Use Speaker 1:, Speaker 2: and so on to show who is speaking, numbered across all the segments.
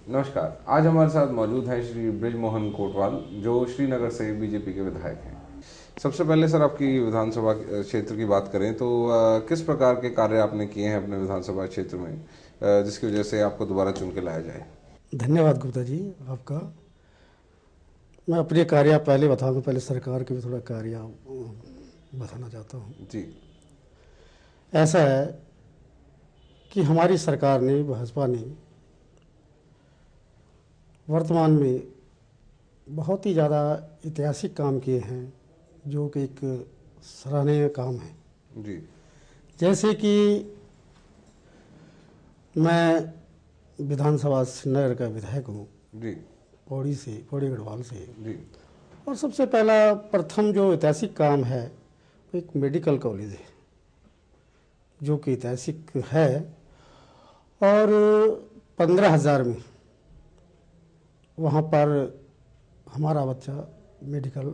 Speaker 1: नमस्कार। आज हमारे साथ मौजूद हैं श्री बृजमोहन कोटवाल, जो श्रीनगर से बीजेपी के विधायक हैं। सबसे पहले सर, आपकी विधानसभा क्षेत्र की बात करें तो किस प्रकार के कार्य आपने किए हैं अपने विधानसभा क्षेत्र में, जिसकी वजह से आपको दोबारा चुन के लाया जाए?
Speaker 2: धन्यवाद गुप्ता जी आपका। मैं अपने कार्य पहले बताऊंगा, पहले सरकार के भी थोड़ा कार्य बताना चाहता हूँ।
Speaker 1: जी।
Speaker 2: ऐसा है कि हमारी सरकार ने, भाजपा ने वर्तमान में बहुत ही ज़्यादा ऐतिहासिक काम किए हैं, जो कि एक सराहनीय काम है।
Speaker 1: जी।
Speaker 2: जैसे कि मैं विधानसभा श्रीनगर का विधायक हूँ,
Speaker 1: जी।
Speaker 2: पौड़ी गढ़वाल से।
Speaker 1: जी।
Speaker 2: और सबसे पहला प्रथम जो ऐतिहासिक काम है वो एक मेडिकल कॉलेज है, जो कि ऐतिहासिक है। और 15,000 में वहाँ पर हमारा बच्चा मेडिकल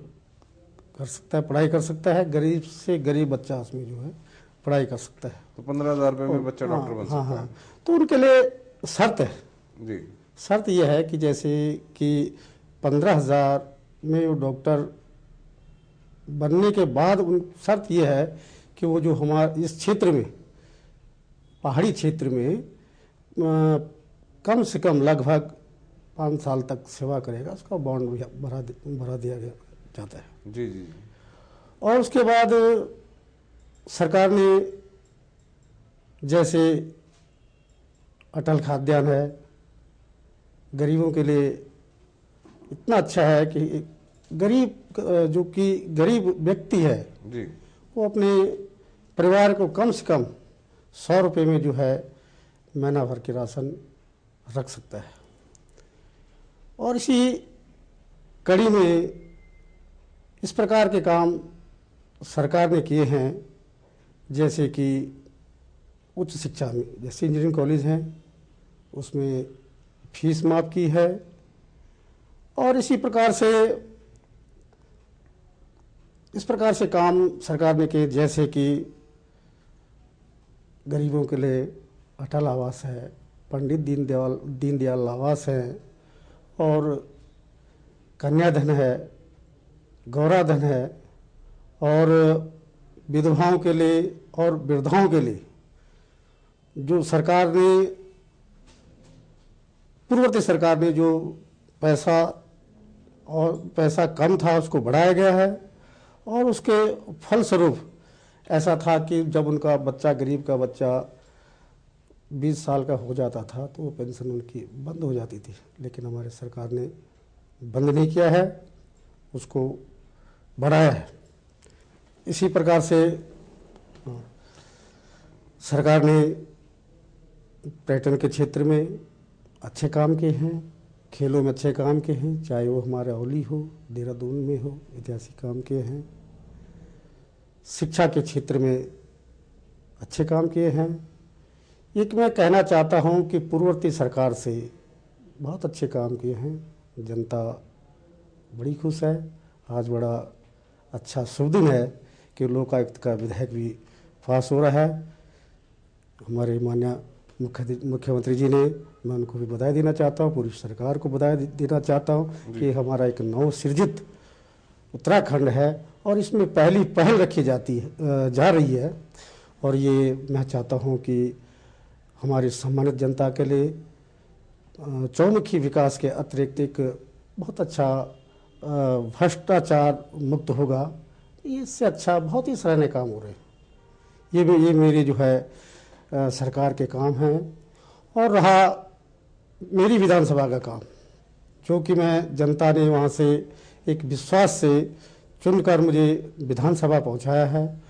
Speaker 2: कर सकता है, पढ़ाई कर सकता है। गरीब से गरीब बच्चा उसमें जो है पढ़ाई कर सकता है।
Speaker 1: तो 15,000 रुपये में बच्चा डॉक्टर बन सकता है?
Speaker 2: तो उनके लिए शर्त है।
Speaker 1: जी।
Speaker 2: शर्त यह है कि जैसे कि 15,000 में वो डॉक्टर बनने के बाद उन शर्त यह है कि वो जो हमारे इस क्षेत्र में, पहाड़ी क्षेत्र में कम से कम लगभग 5 साल तक सेवा करेगा, उसका बॉन्ड भरा दिया जाता है।
Speaker 1: जी। जी।
Speaker 2: और उसके बाद सरकार ने जैसे अटल खाद्यान्न है, गरीबों के लिए इतना अच्छा है कि जो कि गरीब व्यक्ति है
Speaker 1: जी।
Speaker 2: वो अपने परिवार को कम से कम 100 रुपये में जो है महीना भर के राशन रख सकता है। और इसी कड़ी में इस प्रकार के काम सरकार ने किए हैं। जैसे कि उच्च शिक्षा में, जैसे इंजीनियरिंग कॉलेज हैं, उसमें फीस माफ़ की है। और इस प्रकार से काम सरकार ने किए। जैसे कि गरीबों के लिए अटल आवास है, पंडित दीनदयाल आवास है, और कन्याधन है, गौराधन है, और विधवाओं के लिए और वृद्धाओं के लिए जो पूर्ववर्ती सरकार ने जो पैसा कम था उसको बढ़ाया गया है। और उसके फलस्वरूप ऐसा था कि जब उनका बच्चा, गरीब का बच्चा 20 साल का हो जाता था तो वो पेंशन उनकी बंद हो जाती थी। लेकिन हमारी सरकार ने बंद नहीं किया है, उसको बढ़ाया है। इसी प्रकार से सरकार ने पर्यटन के क्षेत्र में अच्छे काम किए हैं, खेलों में अच्छे काम किए हैं, चाहे वो हमारे औली हो, देहरादून में हो, ऐतिहासिक काम किए हैं। शिक्षा के क्षेत्र में अच्छे काम किए हैं। एक मैं कहना चाहता हूं कि पूर्ववर्ती सरकार से बहुत अच्छे काम किए हैं। जनता बड़ी खुश है। आज बड़ा अच्छा शुभ दिन है कि लोकायुक्त का विधेयक भी पास हो रहा है। हमारे माननीय मुख्यमंत्री जी ने, मैं उनको भी बधाई देना चाहता हूँ, पूरी सरकार को बधाई देना चाहता हूँ कि हमारा एक नव सृजित उत्तराखंड है और इसमें पहली पहल रखी जा रही है। और ये मैं चाहता हूँ कि हमारी सम्मानित जनता के लिए चौमुखी विकास के अतिरिक्त एक बहुत अच्छा भ्रष्टाचार मुक्त होगा। इससे अच्छा बहुत ही सराहनीय काम हो रहे हैं। ये मेरी जो है सरकार के काम हैं। और रहा मेरी विधानसभा का काम, जो कि मैं, जनता ने वहाँ से एक विश्वास से चुनकर मुझे विधानसभा पहुँचाया है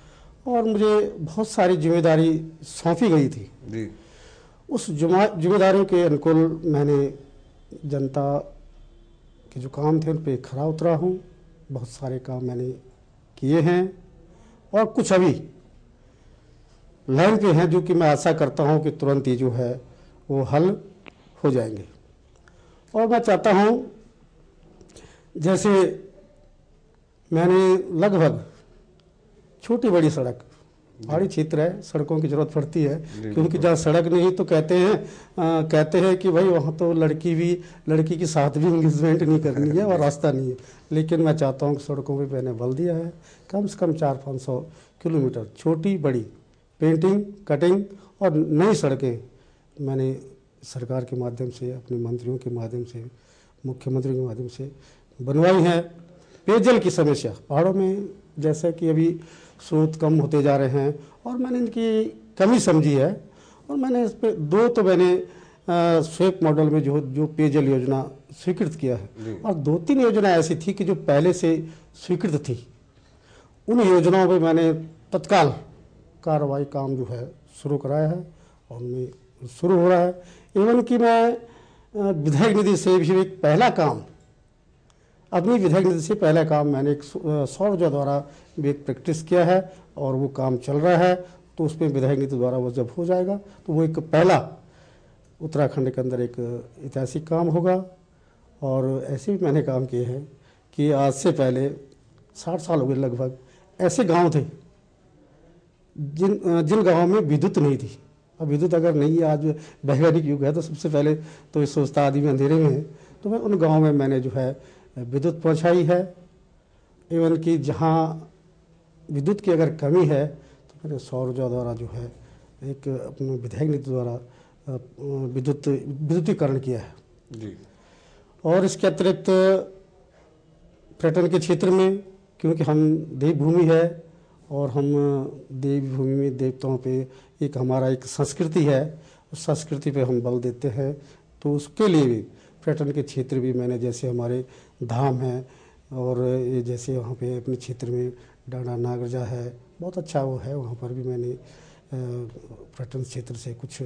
Speaker 2: और मुझे बहुत सारी जिम्मेदारी सौंपी गई थी।
Speaker 1: जी।
Speaker 2: उस जिम्मेदारियों के अनुकूल मैंने जनता के जो काम थे उन पे खरा उतरा हूँ। बहुत सारे काम मैंने किए हैं और कुछ अभी लाइन पे हैं, जो कि मैं आशा करता हूँ कि तुरंत ही जो है वो हल हो जाएंगे। और मैं चाहता हूँ, जैसे मैंने लगभग छोटी बड़ी सड़क पहाड़ी क्षेत्र है, सड़कों की जरूरत पड़ती है, क्योंकि जहाँ सड़क नहीं तो कहते हैं कि भाई वहाँ तो लड़की की साथ भी इंगेजमेंट नहीं करनी है और रास्ता नहीं है। लेकिन मैं चाहता हूँ कि सड़कों पे मैंने बल दिया है, कम से कम 400-500 किलोमीटर छोटी बड़ी पेंटिंग कटिंग और नई सड़कें मैंने सरकार के माध्यम से, अपने मंत्रियों के माध्यम से, मुख्यमंत्री के माध्यम से बनवाई हैं। पेयजल की समस्या पहाड़ों में जैसे कि अभी स्रोत कम होते जा रहे हैं और मैंने इनकी कमी समझी है, और मैंने इस पर स्वेप मॉडल में जो पेयजल योजना स्वीकृत किया है, और 2-3 योजना ऐसी थी कि जो पहले से स्वीकृत थी, उन योजनाओं पे मैंने तत्काल कार्रवाई काम जो है शुरू कराया है और उनमें शुरू हो रहा है। इवन कि मैं विधायक निधि से भी एक पहला काम, अपनी विधायक निधि से पहला काम मैंने एक सौर ऊर्जा द्वारा भी एक प्रैक्टिस किया है और वो काम चल रहा है। तो उसमें विधायक निधि द्वारा वो जब हो जाएगा तो वो एक पहला उत्तराखंड के अंदर एक ऐतिहासिक काम होगा। और ऐसे भी मैंने काम किए हैं कि आज से पहले 60 साल हो गए लगभग, ऐसे गांव थे जिन गांवों में विद्युत नहीं थी। अब विद्युत अगर नहीं है, आज वैज्ञानिक युग है, तो सबसे पहले तो ये सोचता आदमी अंधेरे में है। तो मैं उन गाँव में मैंने जो है विद्युत पहुंचाई है। एवं कि जहाँ विद्युत की अगर कमी है तो मैंने सौर ऊर्जा द्वारा जो है एक अपने विधायक नीति द्वारा विद्युतीकरण किया है
Speaker 1: जी।
Speaker 2: और इसके अतिरिक्त पर्यटन के क्षेत्र में, क्योंकि हम देवभूमि है और हम देवभूमि में देवताओं पे एक हमारा एक संस्कृति है, उस संस्कृति पे हम बल देते हैं। तो उसके लिए भी पर्यटन के क्षेत्र भी मैंने, जैसे हमारे धाम हैं और ये जैसे वहाँ पे अपने क्षेत्र में डांडा नागरजा है, बहुत अच्छा वो है, वहाँ पर भी मैंने पर्यटन क्षेत्र से कुछ